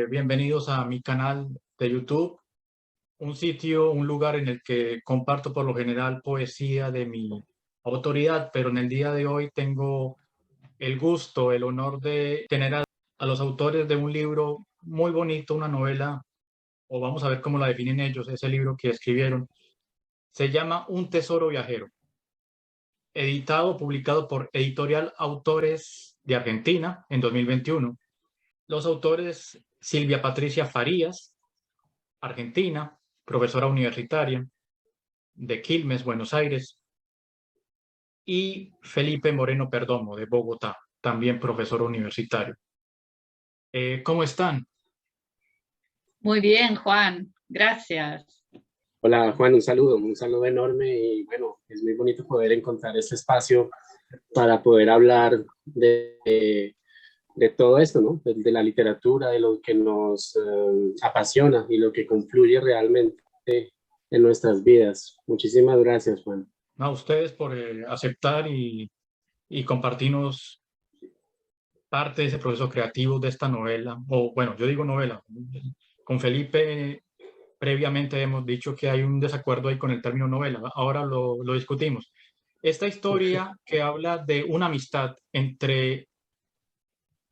bienvenidos a mi canal de YouTube, un sitio, un lugar en el que comparto por lo general poesía de mi autoridad, pero en el día de hoy tengo el gusto, el honor de tener a los autores de un libro muy bonito, una novela, o vamos a ver cómo la definen ellos, ese libro que escribieron. Se llama Un tesoro viajero, editado, publicado por Editorial Autores de Argentina en 2021. Los autores: Silvia Patricia Farías, argentina, profesora universitaria de Quilmes, Buenos Aires, y Felipe Moreno Perdomo, de Bogotá, también profesor universitario. ¿Cómo están? Muy bien, Juan, gracias. Hola Juan, un saludo enorme y bueno, es muy bonito poder encontrar este espacio para poder hablar de todo esto, ¿no? De la literatura, de lo que nos apasiona y lo que confluye realmente en nuestras vidas. Muchísimas gracias, Juan. A ustedes por aceptar y compartirnos parte de ese proceso creativo de esta novela, o bueno, yo digo novela. Con Felipe previamente hemos dicho que hay un desacuerdo ahí con el término novela, ahora lo discutimos. Esta historia que habla de una amistad entre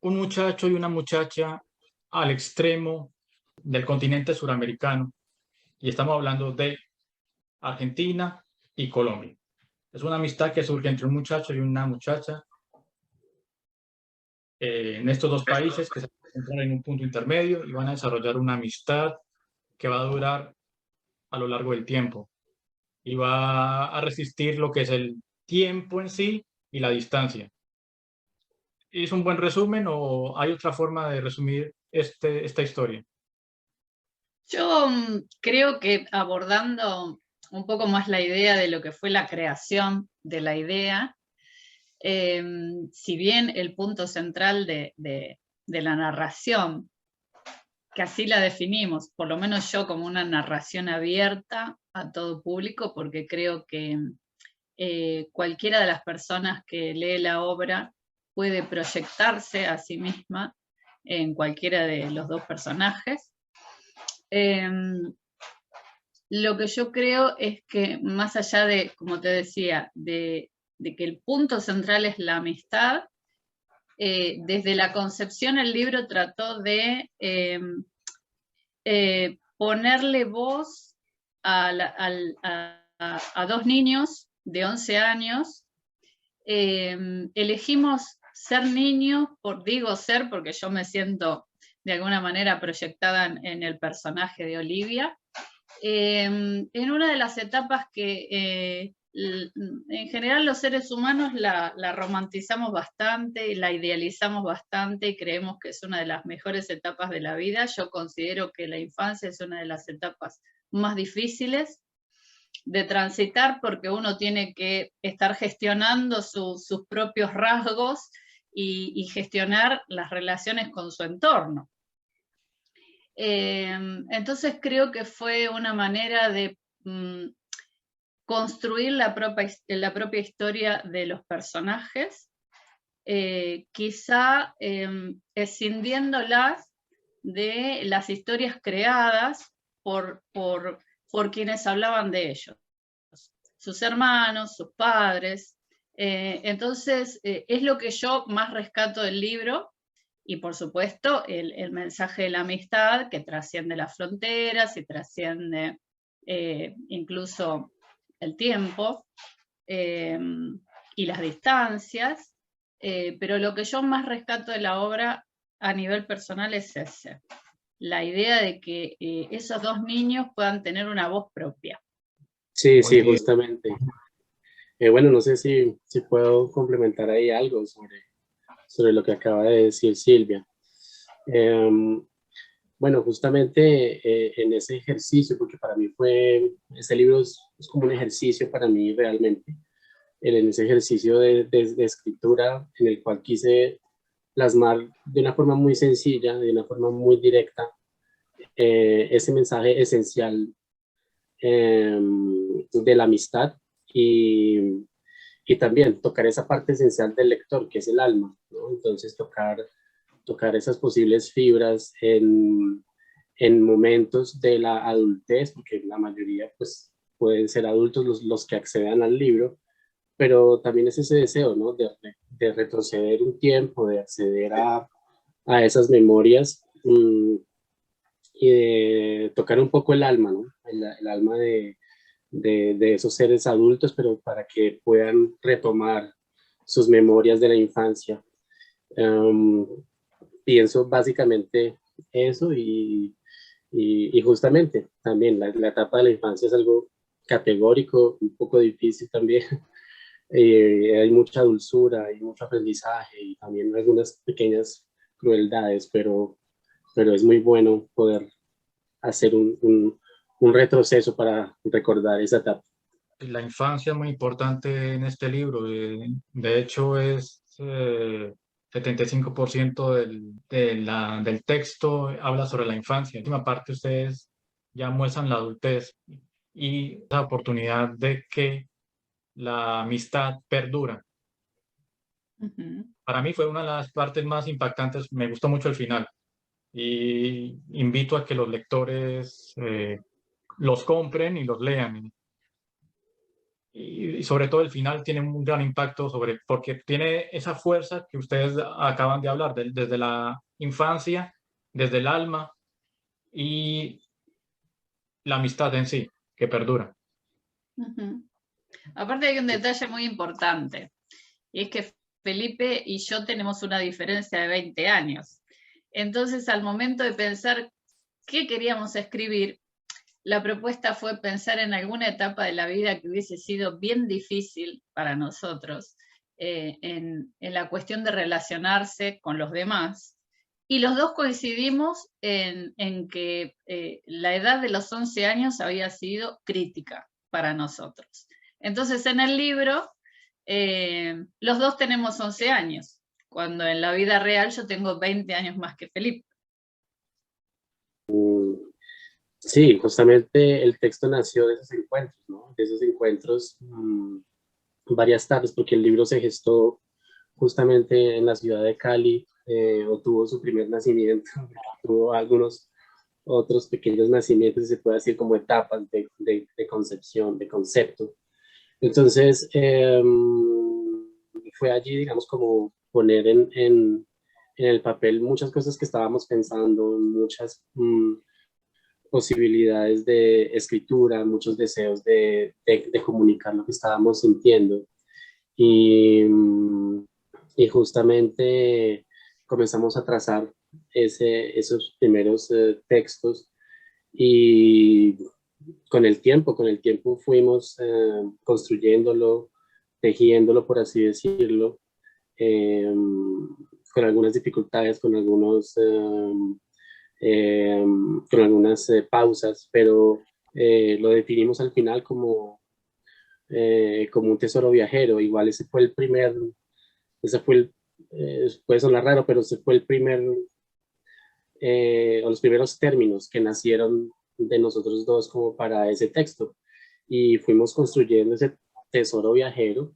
un muchacho y una muchacha al extremo del continente suramericano, y estamos hablando de Argentina y Colombia. Es una amistad que surge entre un muchacho y una muchacha en estos dos países que se encuentran en un punto intermedio y van a desarrollar una amistad que va a durar a lo largo del tiempo y va a resistir lo que es el tiempo en sí y la distancia. ¿Es un buen resumen o hay otra forma de resumir esta historia? Yo creo que abordando un poco más la idea de lo que fue la creación de la idea, si bien el punto central de la narración, que así la definimos, por lo menos yo como una narración abierta a todo público, porque creo que cualquiera de las personas que lee la obra puede proyectarse a sí misma en cualquiera de los dos personajes. Lo que yo creo es que más allá de, como te decía, de que el punto central es la amistad, desde la concepción el libro trató de ponerle voz a dos niños de 11 años. Elegimos ser niños, digo ser porque yo me siento de alguna manera proyectada en el personaje de Olivia, en una de las etapas que en general los seres humanos la romantizamos bastante, la idealizamos bastante y creemos que es una de las mejores etapas de la vida. Yo considero que la infancia es una de las etapas más difíciles de transitar porque uno tiene que estar gestionando sus propios rasgos y gestionar las relaciones con su entorno. Entonces creo que fue una manera de construir la propia historia de los personajes, quizá escindiéndolas de las historias creadas por quienes hablaban de ellos, sus hermanos, sus padres. Entonces es lo que yo más rescato del libro. Y por supuesto el mensaje de la amistad que trasciende las fronteras y trasciende incluso el tiempo y las distancias, pero lo que yo más rescato de la obra a nivel personal es la idea de que esos dos niños puedan tener una voz propia. Sí, sí, justamente. Bueno, no sé si puedo complementar ahí algo sobre lo que acaba de decir Silvia. Bueno, justamente en ese ejercicio, porque para mí este libro es como un ejercicio para mí realmente, en ese ejercicio de escritura en el cual quise plasmar de una forma muy sencilla, de una forma muy directa, ese mensaje esencial de la amistad y también tocar esa parte esencial del lector, que es el alma, ¿no? Entonces tocar tocar esas posibles fibras en momentos de la adultez, porque la mayoría pues pueden ser adultos los que accedan al libro, pero también es ese deseo, ¿no? De retroceder un tiempo, de acceder a esas memorias y de tocar un poco el alma, ¿no? El alma de esos seres adultos, pero para que puedan retomar sus memorias de la infancia. Pienso básicamente eso y justamente también la etapa de la infancia es algo categórico, un poco difícil también. Hay mucha dulzura, hay mucho aprendizaje y también algunas pequeñas crueldades, pero es muy bueno poder hacer un retroceso para recordar esa etapa. La infancia es muy importante en este libro. De hecho, es 75% del texto habla sobre la infancia. En la última parte ustedes ya muestran la adultez y la oportunidad de que la amistad perdura. Para mí fue una de las partes más impactantes. Me gustó mucho el final y invito a que los lectores los compren y los lean. Y sobre todo el final tiene un gran impacto porque tiene esa fuerza que ustedes acaban de hablar, desde la infancia, desde el alma y la amistad en sí, que perdura. Aparte hay un detalle muy importante, y es que Felipe y yo tenemos una diferencia de 20 años. Entonces, al momento de pensar qué queríamos escribir, la propuesta fue pensar en alguna etapa de la vida que hubiese sido bien difícil para nosotros, en la cuestión de relacionarse con los demás. Y los dos coincidimos en que la edad de los 11 años había sido crítica para nosotros. Entonces, en el libro, los dos tenemos 11 años, cuando en la vida real yo tengo 20 años más que Felipe. Sí, justamente el texto nació de esos encuentros, ¿no? De esos encuentros varias tardes, porque el libro se gestó justamente en la ciudad de Cali, o tuvo su primer nacimiento, tuvo algunos otros pequeños nacimientos, se puede decir como etapas de concepción, de concepto. Entonces, fue allí, digamos, como poner en el papel muchas cosas que estábamos pensando, muchas posibilidades de escritura, muchos deseos de comunicar lo que estábamos sintiendo. Y justamente comenzamos a trazar esos primeros textos y con el tiempo fuimos construyéndolo, tejiéndolo, por así decirlo, con algunas dificultades, con algunas pausas, pero lo definimos al final como un tesoro viajero. Igual ese fue puede sonar raro, pero ese fue o los primeros términos que nacieron de nosotros dos como para ese texto. Y fuimos construyendo ese tesoro viajero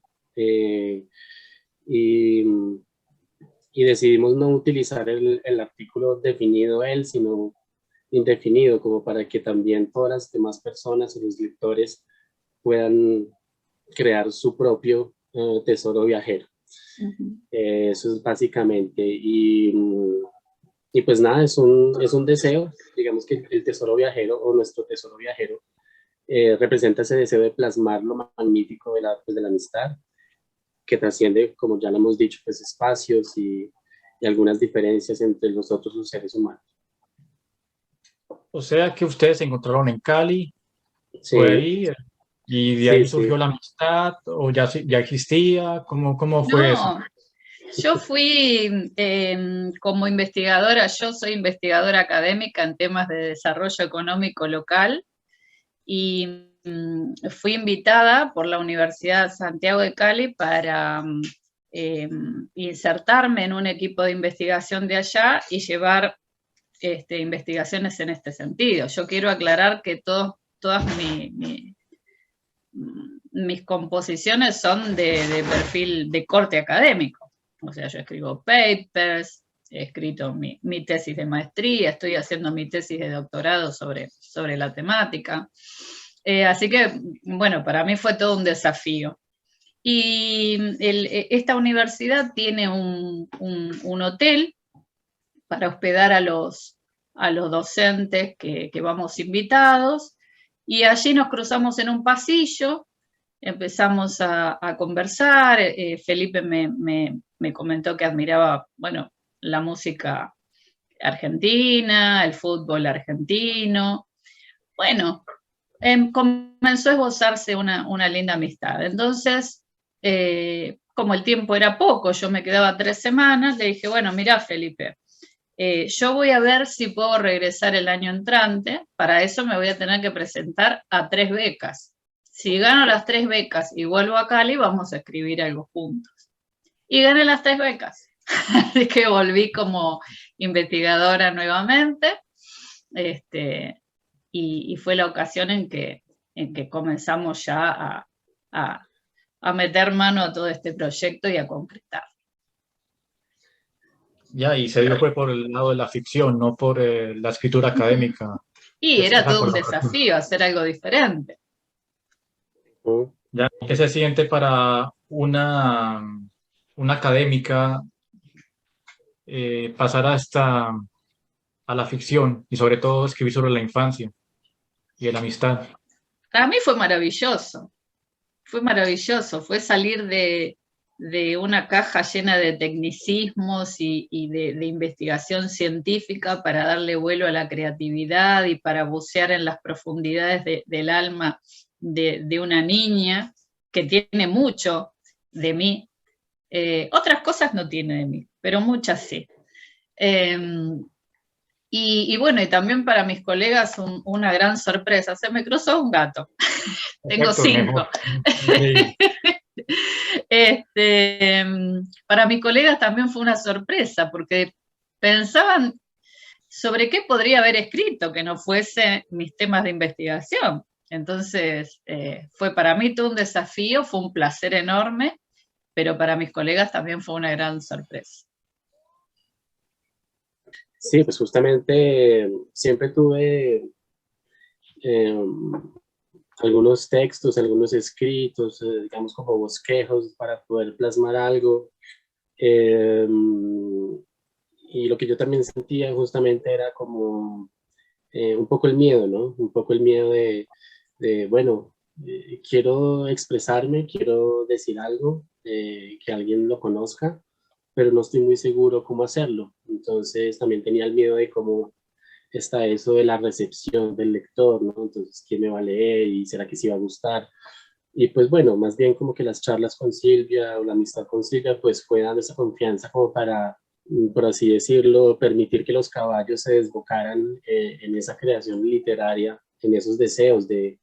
y decidimos no utilizar el artículo definido él, sino indefinido, como para que también todas las demás personas y los lectores puedan crear su propio tesoro viajero. Eso es básicamente. Y pues nada, es un deseo, digamos que el tesoro viajero o nuestro tesoro viajero representa ese deseo de plasmar lo magnífico de la amistad, que trasciende, como ya lo hemos dicho, pues espacios y algunas diferencias entre nosotros los seres humanos. O sea que ustedes se encontraron en Cali, Sí, fue ahí, y de ahí sí, surgió sí. la amistad, o ya existía, ¿cómo fue eso? No, yo fui como investigadora, yo soy investigadora académica en temas de desarrollo económico local y fui invitada por la Universidad Santiago de Cali para insertarme en un equipo de investigación de allá y llevar investigaciones en este sentido. Yo quiero aclarar que todas mis composiciones son de perfil de corte académico. O sea, yo escribo papers, he escrito mi tesis de maestría, estoy haciendo mi tesis de doctorado sobre la temática. Así que, bueno, para mí fue todo un desafío. Y esta universidad tiene un hotel para hospedar a los docentes que vamos invitados, y allí nos cruzamos en un pasillo, empezamos a conversar. Felipe me comentó que admiraba, bueno, la música argentina, el fútbol argentino. Bueno, comenzó a esbozarse una linda amistad. Entonces, como el tiempo era poco, yo me quedaba 3 semanas, le dije, bueno, mira, Felipe, yo voy a ver si puedo regresar el año entrante. Para eso me voy a tener que presentar a 3 becas. Si gano las 3 becas y vuelvo a Cali, vamos a escribir algo juntos. Y gané las 3 becas. Así que volví como investigadora nuevamente. Y fue la ocasión en que comenzamos ya a meter mano a todo este proyecto y a concretar. Ya, y se dio fue por el lado de la ficción, no por la escritura académica. Y era todo un desafío hacer algo diferente. Ya, ¿qué se siente para una académica pasar a la ficción y sobre todo escribir sobre la infancia y la amistad? Para mí fue maravilloso. Fue maravilloso, fue salir de una caja llena de tecnicismos y de investigación científica para darle vuelo a la creatividad y para bucear en las profundidades del alma de una niña que tiene mucho de mí. Otras cosas no tiene de mí, pero muchas sí. Y bueno, y también para mis colegas una gran sorpresa. Se me cruzó un gato. Tengo 5. Para mis colegas también fue una sorpresa, porque pensaban sobre qué podría haber escrito que no fuese mis temas de investigación. Entonces, fue para mí todo un desafío, fue un placer enorme, pero para mis colegas también fue una gran sorpresa. Sí, pues justamente siempre tuve algunos textos, algunos escritos, digamos como bosquejos para poder plasmar algo. Y lo que yo también sentía justamente era como un poco el miedo, ¿no? Un poco el miedo bueno, quiero expresarme, quiero decir algo, que alguien lo conozca, pero no estoy muy seguro cómo hacerlo. Entonces también tenía el miedo de cómo está eso de la recepción del lector, ¿no? Entonces, ¿quién me va a leer? ¿Y será que sí va a gustar? Y pues bueno, más bien como que las charlas con Silvia o la amistad con Silvia, pues fue dando esa confianza como para, por así decirlo, permitir que los caballos se desbocaran en esa creación literaria, en esos deseos de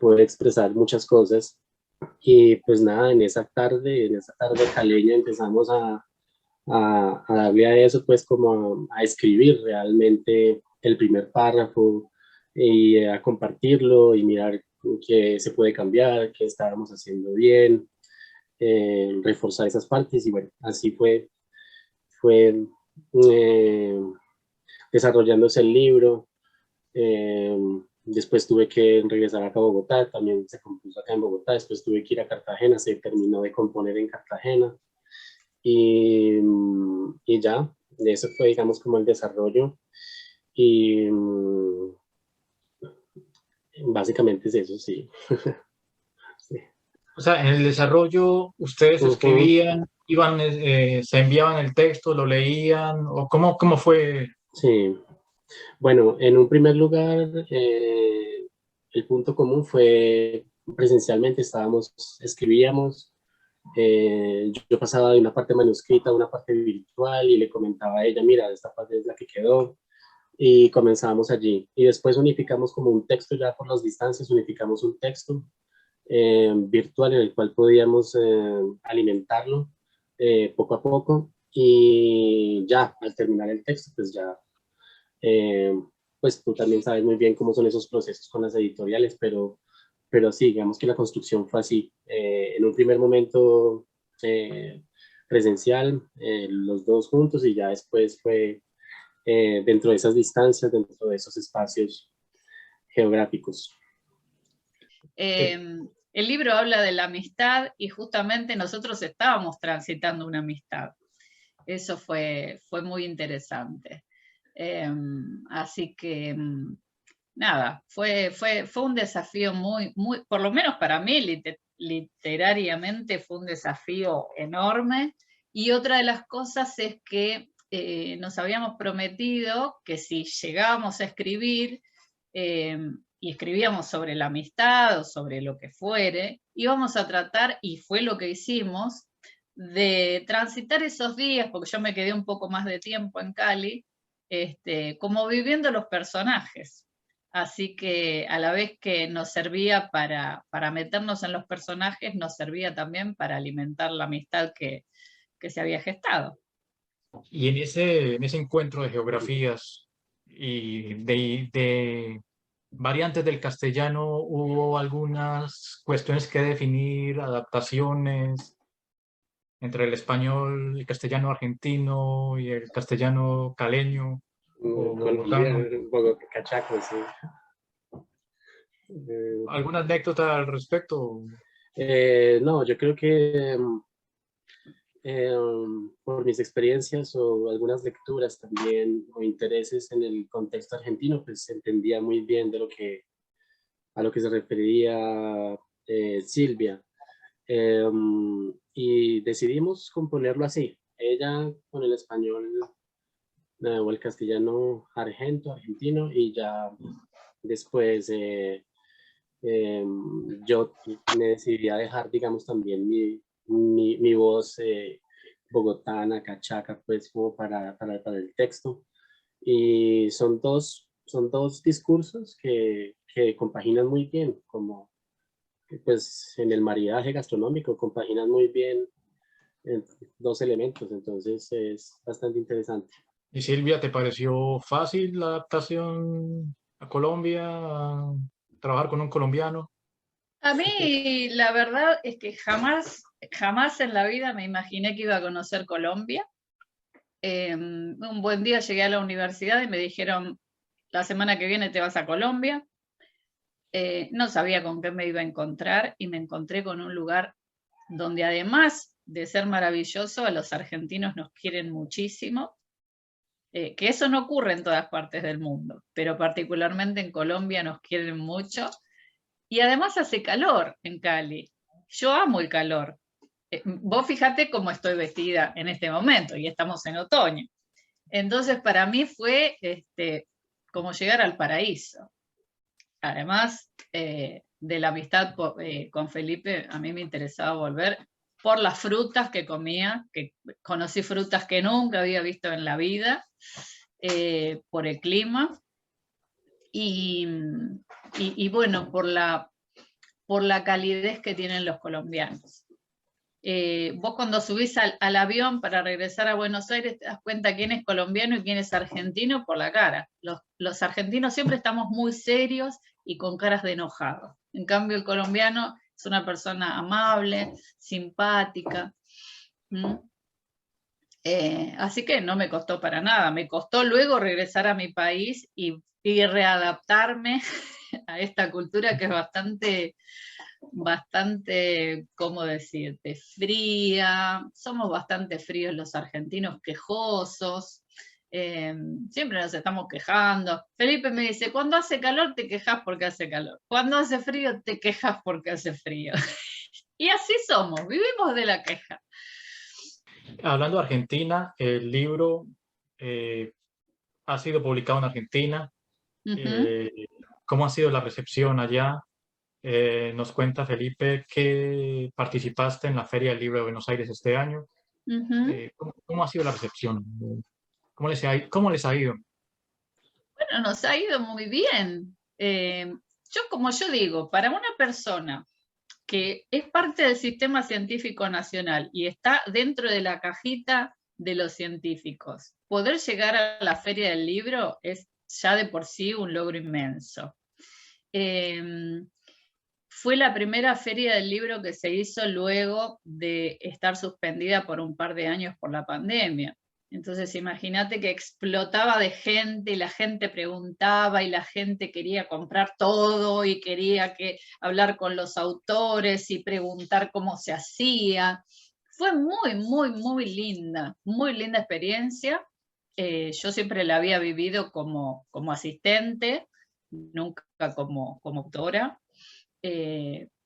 poder expresar muchas cosas. Y pues nada, en esa tarde caleña empezamos a darle a eso, pues como a escribir realmente el primer párrafo y a compartirlo y mirar qué se puede cambiar, qué estábamos haciendo bien, reforzar esas partes. Y bueno, así fue desarrollándose el libro. Después tuve que regresar acá a Bogotá, también se compuso acá en Bogotá. Después tuve que ir a Cartagena, se terminó de componer en Cartagena. Y ya, eso fue, digamos, como el desarrollo. Y básicamente es eso, sí. Sí. O sea, en el desarrollo, ustedes escribían, se enviaban el texto, lo leían, o cómo fue. Sí. Bueno, en un primer lugar, el punto común fue presencialmente, escribíamos. Yo pasaba de una parte manuscrita a una parte virtual y le comentaba a ella, mira, esta parte es la que quedó, y comenzábamos allí. Y después unificamos como un texto, ya por las distancias, unificamos un texto virtual en el cual podíamos alimentarlo poco a poco, y ya al terminar el texto, pues ya, pues tú también sabes muy bien cómo son esos procesos con las editoriales, pero sí, digamos que la construcción fue así. En un primer momento presencial, los dos juntos, y ya después fue dentro de esas distancias, dentro de esos espacios geográficos. El libro habla de la amistad y justamente nosotros estábamos transitando una amistad. Eso fue muy interesante. Así que, nada, fue un desafío muy, por lo menos para mí, literariamente fue un desafío enorme. Y otra de las cosas es que nos habíamos prometido que si llegábamos a escribir, y escribíamos sobre la amistad o sobre lo que fuere, íbamos a tratar, y fue lo que hicimos, de transitar esos días, porque yo me quedé un poco más de tiempo en Cali, como viviendo los personajes. Así que a la vez que nos servía para meternos en los personajes, nos servía también para alimentar la amistad que se había gestado. Y en ese encuentro de geografías y de variantes del castellano, ¿hubo algunas cuestiones que definir, adaptaciones entre el español, el castellano argentino y el castellano caleño o bogotano? Cachaco, sí. ¿Alguna anécdota al respecto? No, yo creo que por mis experiencias o algunas lecturas también o intereses en el contexto argentino, pues entendía muy bien a lo que se refería Silvia. Y decidimos componerlo así, ella con el español o el castellano argentino, y ya después yo me decidí a dejar, digamos, también mi voz bogotana, cachaca, pues como para el texto. Y son dos discursos que compaginan muy bien, como pues en el maridaje gastronómico compaginan muy bien dos elementos, entonces es bastante interesante. ¿Y Silvia, te pareció fácil la adaptación a Colombia, a trabajar con un colombiano? A mí la verdad es que jamás en la vida me imaginé que iba a conocer Colombia. Un buen día llegué a la universidad y me dijeron, la semana que viene te vas a Colombia. No sabía con qué me iba a encontrar y me encontré con un lugar donde, además de ser maravilloso, a los argentinos nos quieren muchísimo, que eso no ocurre en todas partes del mundo, pero particularmente en Colombia nos quieren mucho. Y además hace calor en Cali. Yo amo el calor. Vos fíjate cómo estoy vestida en este momento y estamos en otoño. Entonces para mí fue como llegar al paraíso. Además de la amistad con Felipe, a mí me interesaba volver por las frutas que comía, que conocí frutas que nunca había visto en la vida, por el clima y bueno, por la calidez que tienen los colombianos. Vos cuando subís al avión para regresar a Buenos Aires te das cuenta quién es colombiano y quién es argentino por la cara. Los argentinos siempre estamos muy serios y con caras de enojados. En cambio el colombiano es una persona amable, simpática. Así que no me costó para nada. Me costó luego regresar a mi país y readaptarme a esta cultura que es bastante, ¿cómo decirte?, fría. Somos bastante fríos los argentinos, quejosos. Siempre nos estamos quejando. Felipe me dice, cuando hace calor te quejas porque hace calor. Cuando hace frío te quejas porque hace frío. Y así somos, vivimos de la queja. Hablando de Argentina, el libro ha sido publicado en Argentina. ¿Cómo ha sido la recepción allá? Nos cuenta Felipe que participaste en la Feria del Libro de Buenos Aires este año. ¿Cómo ha sido la recepción? ¿Cómo les ha ido? Bueno, nos ha ido muy bien. Como yo digo, para una persona que es parte del sistema científico nacional y está dentro de la cajita de los científicos, poder llegar a la Feria del Libro es ya de por sí un logro inmenso. fue la primera feria del libro que se hizo luego de estar suspendida por un par de años por la pandemia. Entonces imagínate que explotaba de gente y la gente preguntaba y la gente quería comprar todo y quería hablar con los autores y preguntar cómo se hacía. Fue muy linda experiencia. Yo siempre la había vivido como asistente, nunca como autora.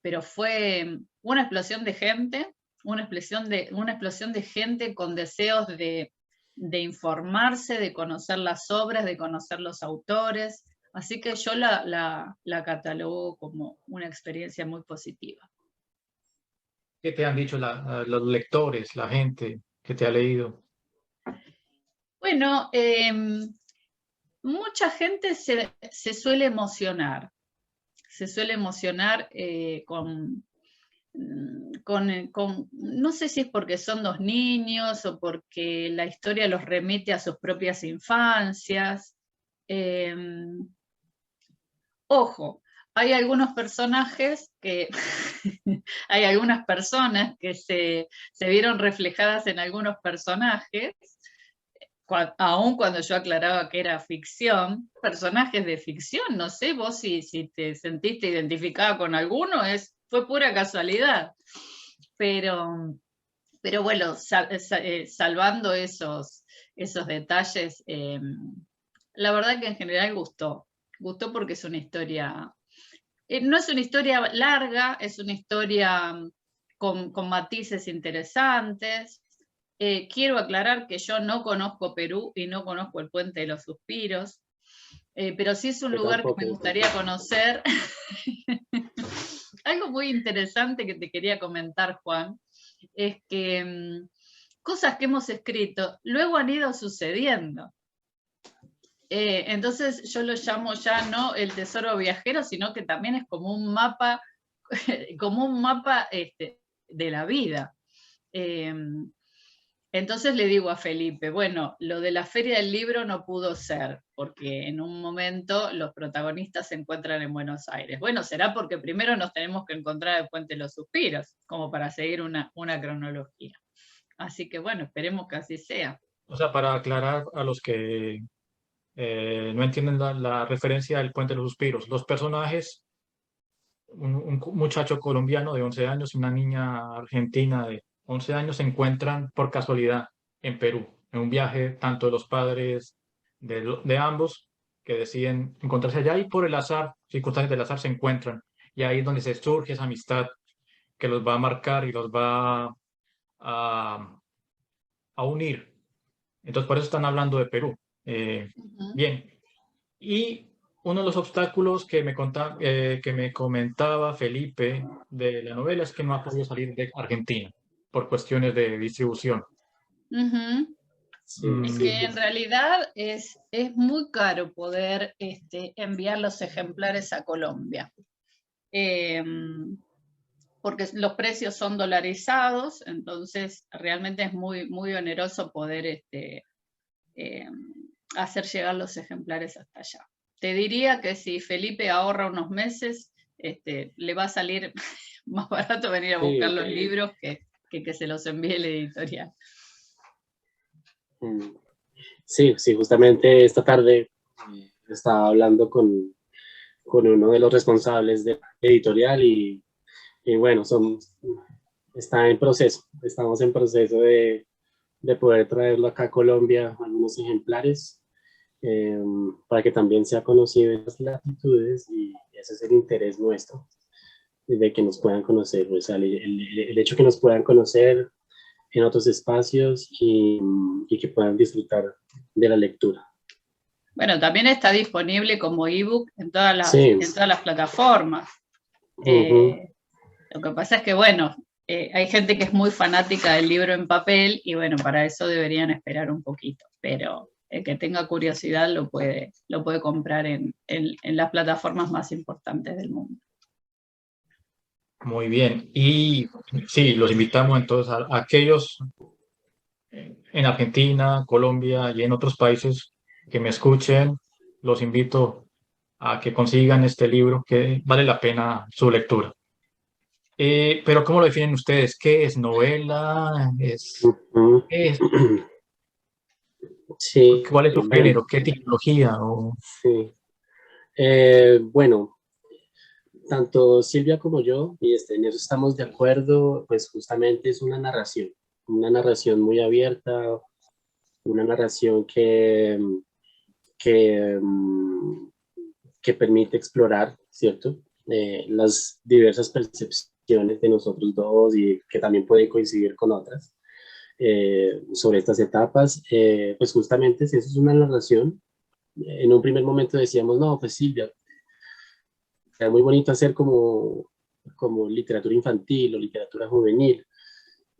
Pero fue una explosión de gente, una explosión de gente con deseos de informarse, de conocer las obras, de conocer los autores. Así que yo la catalogo como una experiencia muy positiva. ¿Qué te han dicho los lectores, la gente que te ha leído? Bueno, mucha gente se suele emocionar. Se suele emocionar no sé si es porque son 2 niños o porque la historia los remite a sus propias infancias. Ojo, hay algunos personajes que, hay algunas personas que se vieron reflejadas en algunos personajes, aun cuando yo aclaraba que era ficción, personajes de ficción, no sé, vos si te sentiste identificada con alguno, fue pura casualidad. Pero bueno, salvando esos detalles, la verdad que en general gustó porque es una historia, no es una historia larga, es una historia con matices interesantes. Quiero aclarar que yo no conozco Perú y no conozco el Puente de los Suspiros, pero sí es un lugar que me gustaría conocer. Algo muy interesante que te quería comentar, Juan, es que cosas que hemos escrito luego han ido sucediendo. Entonces yo lo llamo ya no el tesoro viajero, sino que también es como un mapa, de la vida. Entonces le digo a Felipe, bueno, lo de la Feria del Libro no pudo ser, porque en un momento los protagonistas se encuentran en Buenos Aires. Bueno, será porque primero nos tenemos que encontrar en Puente de los Suspiros, como para seguir una cronología. Así que bueno, esperemos que así sea. O sea, para aclarar a los que no entienden la referencia del Puente de los Suspiros, los personajes, un muchacho colombiano de 11 años y una niña argentina de 11 años se encuentran por casualidad en Perú, en un viaje tanto de los padres de ambos que deciden encontrarse allá y por el azar, circunstancias del azar se encuentran. Y ahí es donde se surge esa amistad que los va a marcar y los va a unir. Entonces, por eso están hablando de Perú. Bien. Y uno de los obstáculos que me comentaba Felipe de la novela es que no ha podido salir de Argentina por cuestiones de distribución. Es que en realidad es muy caro poder enviar los ejemplares a Colombia. Porque los precios son dolarizados, entonces realmente es muy oneroso poder hacer llegar los ejemplares hasta allá. Te diría que si Felipe ahorra unos meses, le va a salir más barato venir a buscar los libros que se los envíe la editorial. Sí, justamente esta tarde estaba hablando con uno de los responsables de la editorial y bueno, estamos en proceso de poder traerlo acá a Colombia, algunos ejemplares, para que también sea conocido en las latitudes, y ese es el interés nuestro, de que nos puedan conocer, o sea, el hecho que nos puedan conocer en otros espacios y que puedan disfrutar de la lectura. Bueno, también está disponible como ebook en todas las plataformas. Lo que pasa es que, bueno, hay gente que es muy fanática del libro en papel y, bueno, para eso deberían esperar un poquito. Pero el que tenga curiosidad lo puede comprar en las plataformas más importantes del mundo. Muy bien. Y sí, los invitamos entonces a aquellos en Argentina, Colombia y en otros países que me escuchen. Los invito a que consigan este libro que vale la pena su lectura. Pero ¿cómo lo definen ustedes? ¿Qué es novela? Ujú. ¿Qué es? Sí, ¿Cuál es su bueno, género? ¿Qué tipología? sí. Bueno, tanto Silvia como yo, y en eso estamos de acuerdo, pues justamente es una narración muy abierta, una narración que, mm, que permite explorar, ¿cierto? Las diversas percepciones de nosotros dos y que también pueden coincidir con otras sobre estas etapas. Pues justamente si eso es una narración, en un primer momento decíamos, no, pues Silvia, era muy bonito hacer como literatura infantil o literatura juvenil,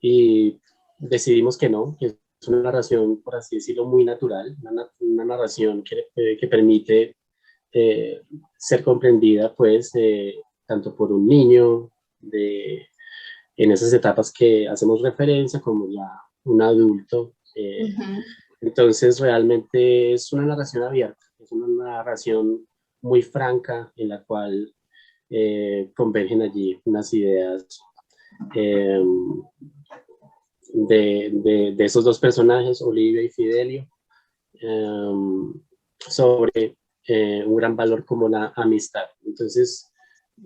y decidimos que es una narración, por así decirlo, muy natural, una narración que permite eh, ser comprendida, pues, tanto por un niño en esas etapas que hacemos referencia, como ya un adulto. Ujú. Entonces, realmente es una narración abierta, es una narración muy franca en la cual convergen allí unas ideas eh, de esos dos personajes, Olivia y Fidelio, eh, sobre un gran valor como la amistad. Entonces,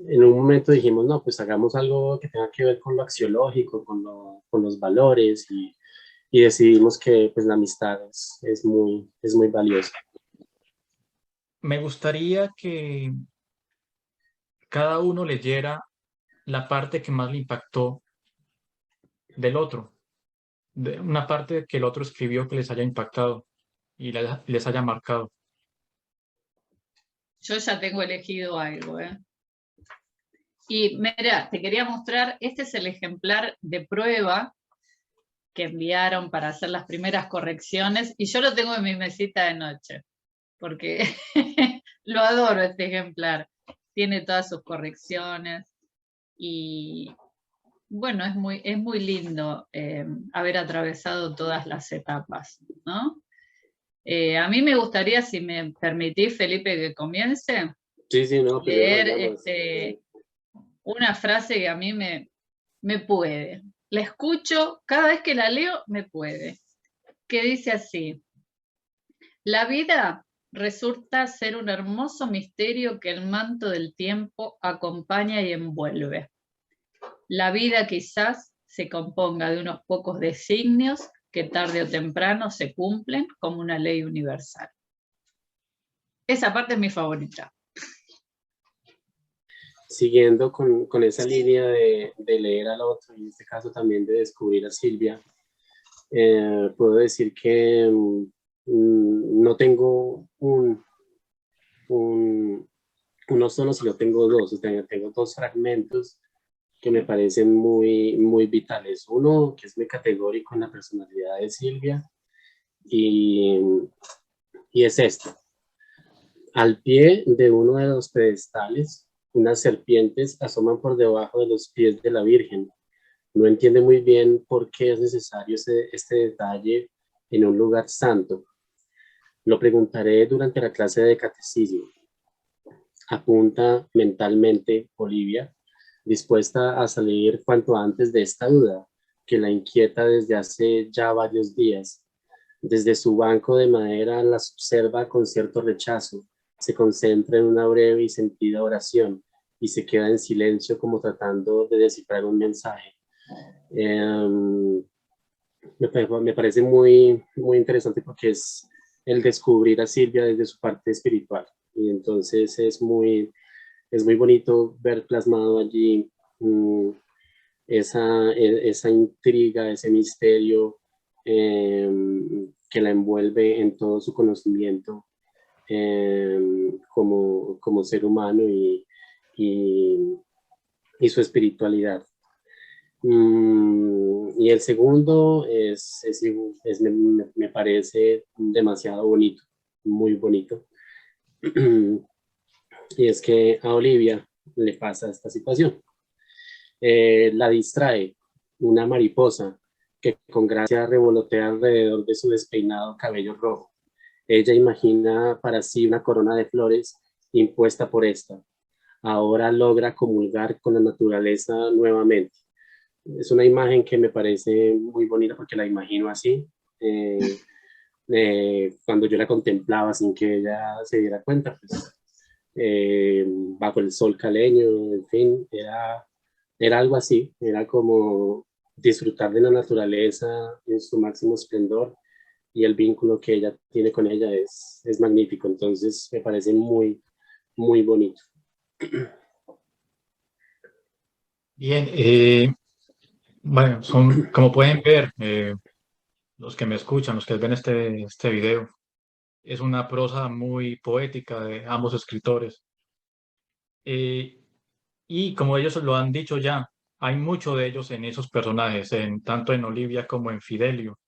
en un momento dijimos, no, pues hagamos algo que tenga que ver con lo axiológico, con los valores, y decidimos que pues la amistad es muy valiosa. Me gustaría que cada uno leyera la parte que más le impactó del otro, de una parte que el otro escribió que les haya impactado y les haya marcado. Yo ya tengo elegido algo, ¿eh? Y mira, te quería mostrar, este es el ejemplar de prueba que enviaron para hacer las primeras correcciones, y yo lo tengo en mi mesita de noche, porque lo adoro este ejemplar. Tiene todas sus correcciones y bueno, es muy lindo haber atravesado todas las etapas, ¿no? A mí me gustaría, si me permitís, Felipe, que comience, Sí, sí, no, pues leer vayamos. una frase que a mí me puede. La escucho, cada vez que la leo, me puede. Que dice así: la vida resulta ser un hermoso misterio que el manto del tiempo acompaña y envuelve. La vida quizás se componga de unos pocos designios que tarde o temprano se cumplen como una ley universal. Esa parte es mi favorita. Siguiendo con esa línea de leer al otro, y en este caso también de descubrir a Silvia, puedo decir que no tengo un, uno solo, sino tengo dos. Tengo dos fragmentos que me parecen muy vitales. Uno que es muy categórico en la personalidad de Silvia, y, y es este. Al pie de uno de los pedestales, unas serpientes asoman por debajo de los pies de la Virgen. No entiende muy bien por qué es necesario este detalle en un lugar santo. Lo preguntaré durante la clase de catecismo. Apunta mentalmente Olivia, dispuesta a salir cuanto antes de esta duda que la inquieta desde hace ya varios días. Desde su banco de madera las observa con cierto rechazo, se concentra en una breve y sentida oración y se queda en silencio como tratando de descifrar un mensaje. Eh, me parece muy interesante porque es el descubrir a Silvia desde su parte espiritual, y entonces es muy bonito ver plasmado allí esa intriga, ese misterio eh, que la envuelve en todo su conocimiento como ser humano y, y su espiritualidad. Y el segundo me parece demasiado bonito, muy bonito. Y es que a Olivia le pasa esta situación. La distrae una mariposa que con gracia revolotea alrededor de su despeinado cabello rojo. Ella imagina para sí una corona de flores impuesta por esta. ahora logra comulgar con la naturaleza nuevamente. Es una imagen que me parece muy bonita porque la imagino así, cuando yo la contemplaba sin que ella se diera cuenta, pues, bajo el sol caleño, en fin, era algo así, era como disfrutar de la naturaleza en su máximo esplendor, y el vínculo que ella tiene con ella es magnífico, entonces me parece muy, muy bonito. Bien, bueno, como pueden ver, los que me escuchan, los que ven este video, es una prosa muy poética de ambos escritores. Eh, y como ellos lo han dicho ya, hay mucho de ellos en esos personajes, tanto en Olivia como en Fidelio.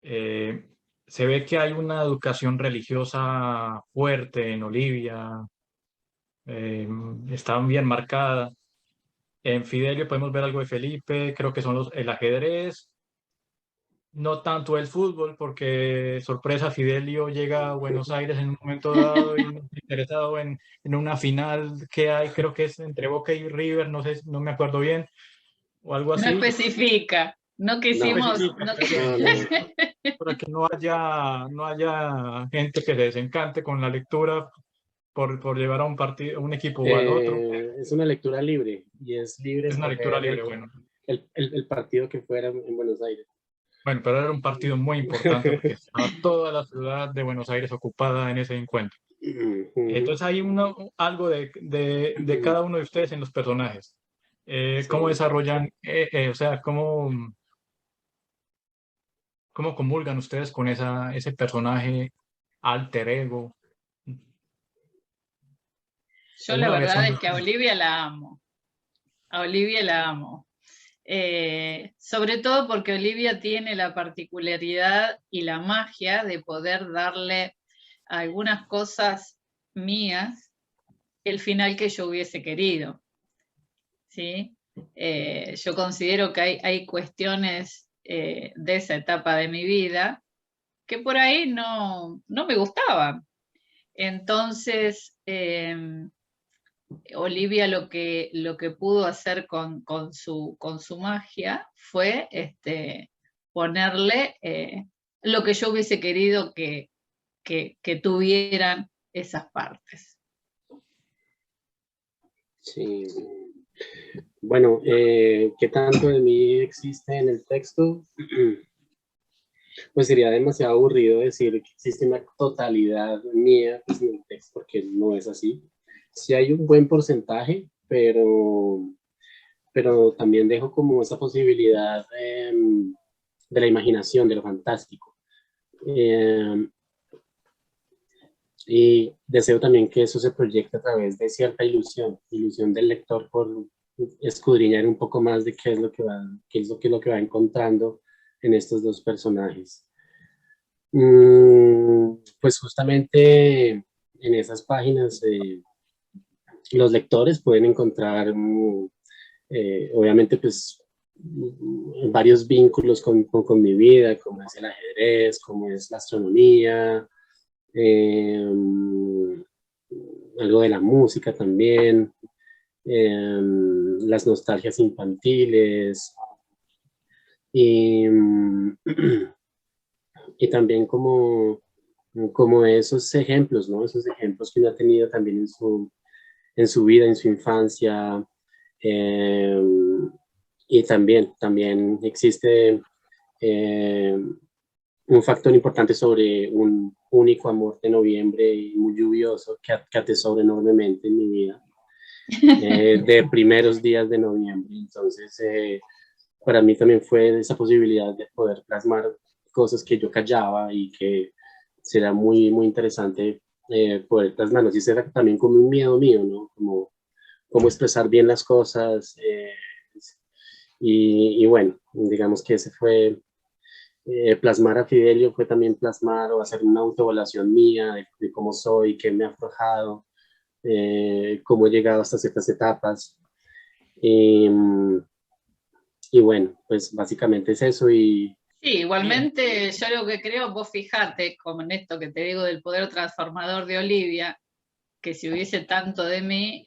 Eh, Se ve que hay una educación religiosa fuerte en Olivia, está bien marcada. En Fidelio podemos ver algo de Felipe, creo que son el ajedrez, no tanto el fútbol, porque sorpresa, Fidelio llega a Buenos Aires en un momento dado y no está interesado en una final que hay, creo que es entre Boca y River, no sé, no me acuerdo bien, o algo No así. especifica, no No, quisimos, Especifica, no, para que no haya gente que se desencante con la lectura por llevar a un partido, un equipo o al otro. es una lectura libre y es libre Es una lectura escoger libre, bueno. el partido que fuera en Buenos Aires. Bueno, pero era un partido muy importante porque estaba toda la ciudad de Buenos Aires ocupada en ese encuentro. Entonces hay algo de cada uno de ustedes en los personajes. ¿Cómo Sí. desarrollan, o sea, cómo comulgan ustedes con ese personaje alter ego? O yo la una versión verdad de es que a Olivia la amo, a Olivia la amo. Sobre todo porque Olivia tiene la particularidad y la magia de poder darle a algunas cosas mías el final que yo hubiese querido, ¿sí? Yo considero que hay cuestiones de esa etapa de mi vida que por ahí no me gustaban. Entonces, Olivia lo que pudo hacer con su magia fue ponerle lo que yo hubiese querido que tuvieran esas partes. Sí. Bueno, ¿qué tanto de mí existe en el texto? Pues sería demasiado aburrido decir que existe una totalidad mía, pues, en el texto, porque no es así. Sí hay un buen porcentaje, pero también dejo como esa posibilidad de la imaginación, de lo fantástico. Eh, y deseo también que eso se proyecte a través de cierta ilusión del lector por escudriñar un poco más de qué es lo que va encontrando en estos dos personajes. Pues justamente en esas páginas los lectores pueden encontrar, obviamente, pues varios vínculos con mi vida, como es el ajedrez, como es la astronomía, eh, algo de la música también, las nostalgias infantiles y, y también como esos ejemplos, ¿no? Esos ejemplos que uno ha tenido también en su vida, en su infancia. eh, y también existe un factor importante sobre un único amor de noviembre muy lluvioso que atesoro enormemente en mi vida, de primeros días de noviembre. Entonces, para mí también fue esa posibilidad de poder plasmar cosas que yo callaba y que será muy, muy interesante poder plasmarlos. Y será también como un miedo mío, ¿no? Como expresar bien las cosas. Y bueno, digamos que ese fue plasmar a Fidelio, fue también plasmar o hacer una autoevaluación mía de cómo soy, qué me ha forjado, cómo he llegado hasta ciertas etapas. Y, y bueno, pues básicamente es eso. Y Sí, Bien, igualmente yo lo que creo, vos fijate, como en esto que te digo del poder transformador de Olivia, que si hubiese tanto de mí,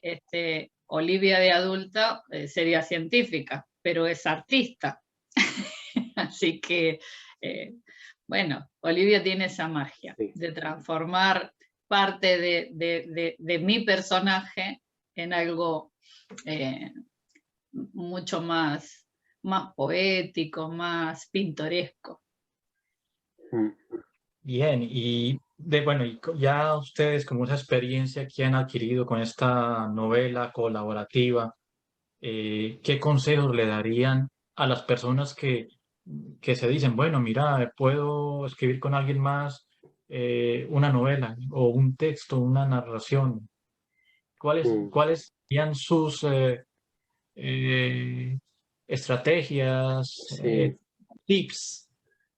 Olivia de adulta sería científica, pero es artista. Así que, bueno, Olivia tiene esa magia de transformar parte de mi personaje en algo mucho más poético, más pintoresco. Bien, y bueno, y ya ustedes como esa experiencia que han adquirido con esta novela colaborativa, ¿qué consejos le darían a las personas que se dicen, bueno, mira, puedo escribir con alguien más una novela o un texto, una narración? ¿Cuáles serían sus eh, estrategias, Sí. tips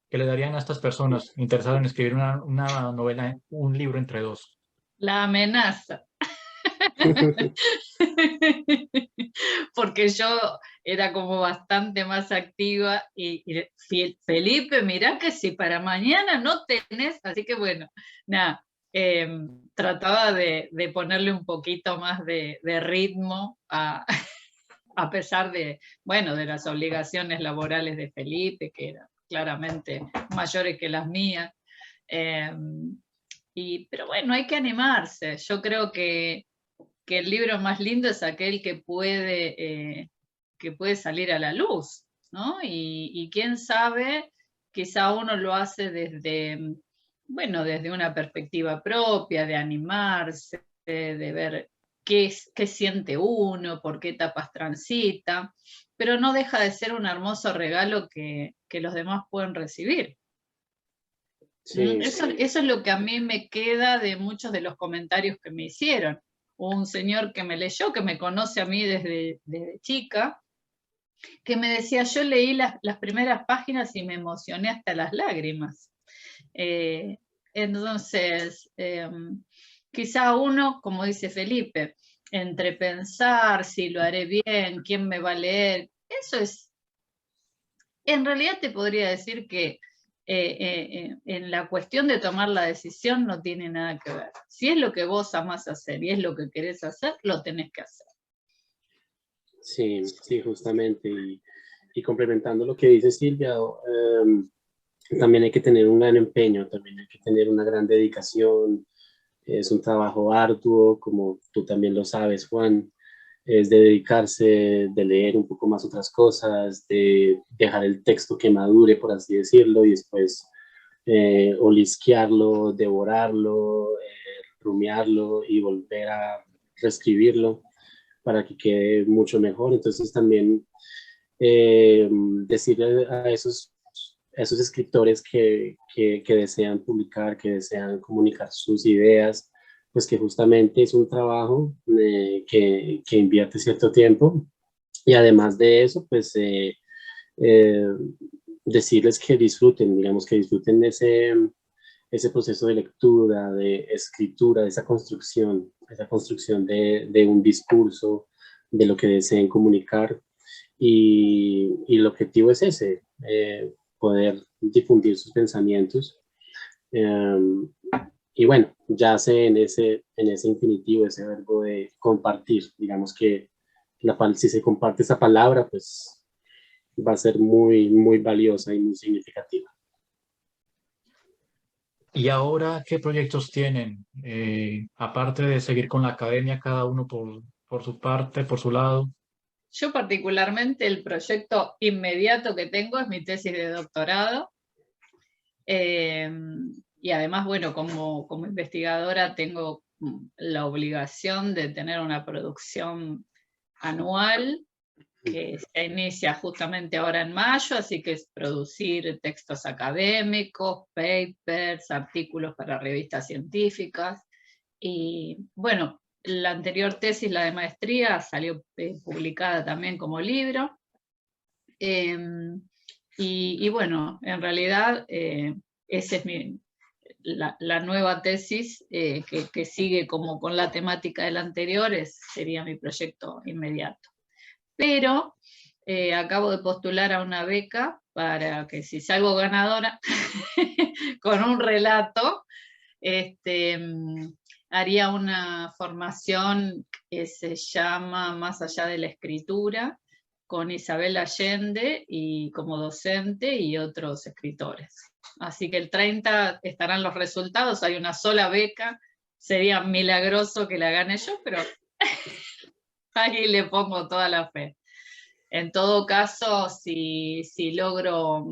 que le darían a estas personas interesadas en escribir una novela, un libro entre dos? La amenaza. Porque yo era como bastante más activa y Felipe, mirá que si para mañana no tenés, así que bueno, nada, trataba de ponerle un poquito más de ritmo a pesar de, bueno, de las obligaciones laborales de Felipe, que eran claramente mayores que las mías. Pero bueno, hay que animarse. Yo creo que el libro más lindo es aquel que puede salir a la luz, ¿no? Y quién sabe, quizá uno lo hace desde una perspectiva propia, de animarse, de ver qué siente uno, por qué etapas transita, pero no deja de ser un hermoso regalo que los demás pueden recibir. Sí, Eso es lo que a mí me queda de muchos de los comentarios que me hicieron. Un señor que me leyó, que me conoce a mí desde chica, que me decía, yo leí las primeras páginas y me emocioné hasta las lágrimas. Entonces, quizá uno, como dice Felipe, entre pensar si lo haré bien, quién me va a leer, eso es, en realidad te podría decir que en la cuestión de tomar la decisión no tiene nada que ver. Si es lo que vos amás hacer y es lo que querés hacer, lo tenés que hacer. Sí, sí, justamente. Y complementando lo que dice Silvia, también hay que tener un gran empeño, también hay que tener una gran dedicación. Es un trabajo arduo, como tú también lo sabes, Juan. Es de dedicarse, de leer un poco más otras cosas, de dejar el texto que madure, por así decirlo, y después olisquearlo, devorarlo, rumiarlo y volver a reescribirlo para que quede mucho mejor. Entonces también decirle a esos escritores que desean publicar, que desean comunicar sus ideas, pues que justamente es un trabajo que invierte cierto tiempo, y además de eso, pues eh, decirles que disfruten, digamos, que disfruten ese proceso de lectura, de escritura, de esa construcción de un discurso, de lo que deseen comunicar. Y el objetivo es ese, poder difundir sus pensamientos. Y bueno, ya sé en ese infinitivo, ese verbo de compartir, digamos que si se comparte esa palabra, pues va a ser muy, muy valiosa y muy significativa. ¿Y ahora qué proyectos tienen? Aparte de seguir con la academia, cada uno por su parte, por su lado. Yo particularmente el proyecto inmediato que tengo es mi tesis de doctorado. Y además, bueno, como investigadora tengo la obligación de tener una producción anual que se inicia justamente ahora en mayo, así que es producir textos académicos, papers, artículos para revistas científicas. Y bueno, la anterior tesis, la de maestría, salió publicada también como libro. Y bueno, en realidad esa es la nueva tesis que sigue como con la temática del anterior, sería mi proyecto inmediato. Pero acabo de postular a una beca para que si salgo ganadora con un relato, haría una formación que se llama Más allá de la escritura, con Isabel Allende y como docente y otros escritores. Así que el 30 estarán los resultados, hay una sola beca, sería milagroso que la gane yo, pero ahí le pongo toda la fe. En todo caso, si logro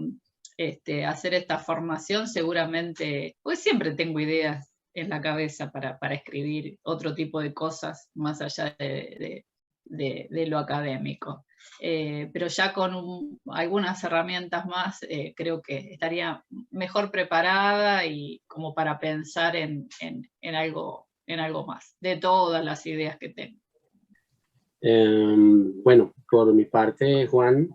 hacer esta formación, seguramente, pues siempre tengo ideas en la cabeza para escribir otro tipo de cosas más allá de lo académico. Pero ya con algunas herramientas más, creo que estaría mejor preparada y como para pensar en algo más, de todas las ideas que tengo. Bueno, por mi parte, Juan,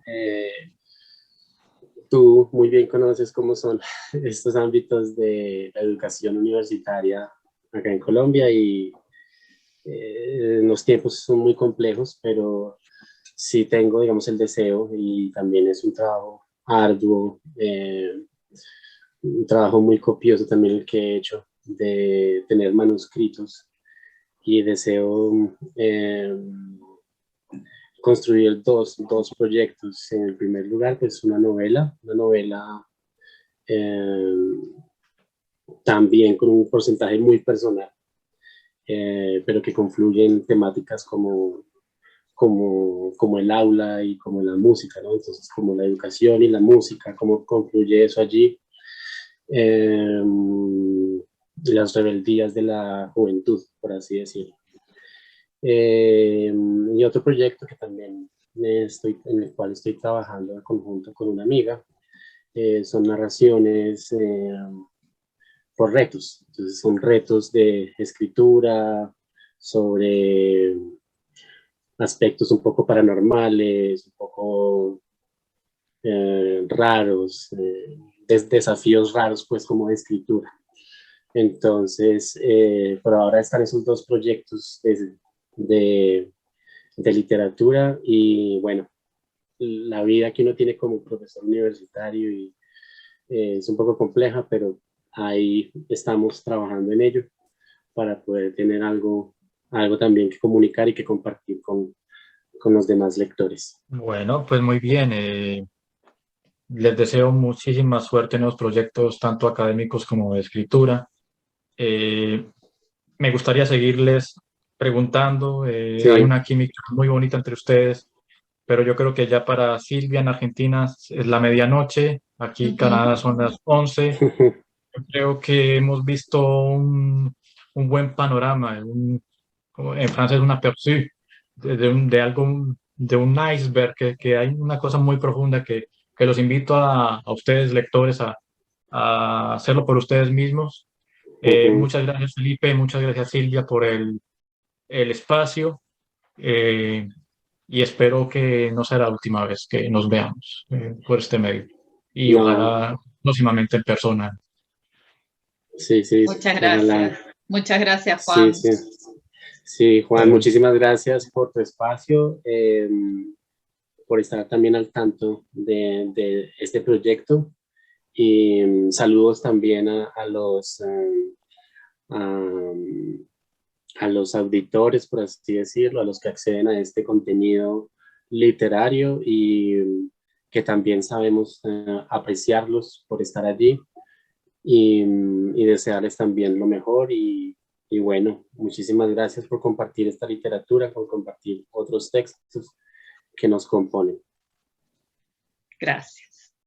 tú muy bien conoces cómo son estos ámbitos de la educación universitaria acá en Colombia y los tiempos son muy complejos, pero sí tengo, digamos, el deseo y también es un trabajo arduo, un trabajo muy copioso también el que he hecho de tener manuscritos y deseo construir dos proyectos. En el primer lugar, pues una novela también con un porcentaje muy personal, pero que confluye en temáticas como el aula y como la música, ¿no? Entonces, como la educación y la música, cómo confluye eso allí. Las rebeldías de la juventud, por así decirlo. Y otro proyecto que también en el cual estoy trabajando en conjunto con una amiga, son narraciones por retos. Entonces son retos de escritura, sobre aspectos un poco paranormales, un poco raros, desafíos raros pues como de escritura. Entonces, por ahora están esos dos proyectos de literatura y bueno, la vida que uno tiene como profesor universitario y, es un poco compleja, pero ahí estamos trabajando en ello para poder tener algo también que comunicar y que compartir con los demás lectores. Bueno, pues muy bien. Les deseo muchísima suerte en los proyectos, tanto académicos como de escritura. Me gustaría seguirles preguntando. Sí. Hay una química muy bonita entre ustedes, pero yo creo que ya para Silvia en Argentina es la medianoche, aquí en Canadá son las 11. Yo creo que hemos visto un buen panorama, como en francés una aperçu de algo, de un iceberg, que hay una cosa muy profunda que los invito a ustedes, lectores, a hacerlo por ustedes mismos. Muchas gracias, Felipe, muchas gracias, Silvia, por el espacio, y espero que no sea la última vez que nos veamos por este medio y No, ojalá próximamente en persona. sí, sí, Muchas ojalá. gracias. Muchas gracias, Sí, Juan. sí. Sí, Juan, muchísimas gracias por tu espacio, por estar también al tanto de este proyecto y saludos también a los auditores, por así decirlo, a los que acceden a este contenido literario y que también sabemos apreciarlos por estar allí y desearles también lo mejor y bueno, muchísimas gracias por compartir esta literatura, por compartir otros textos que nos componen. Gracias.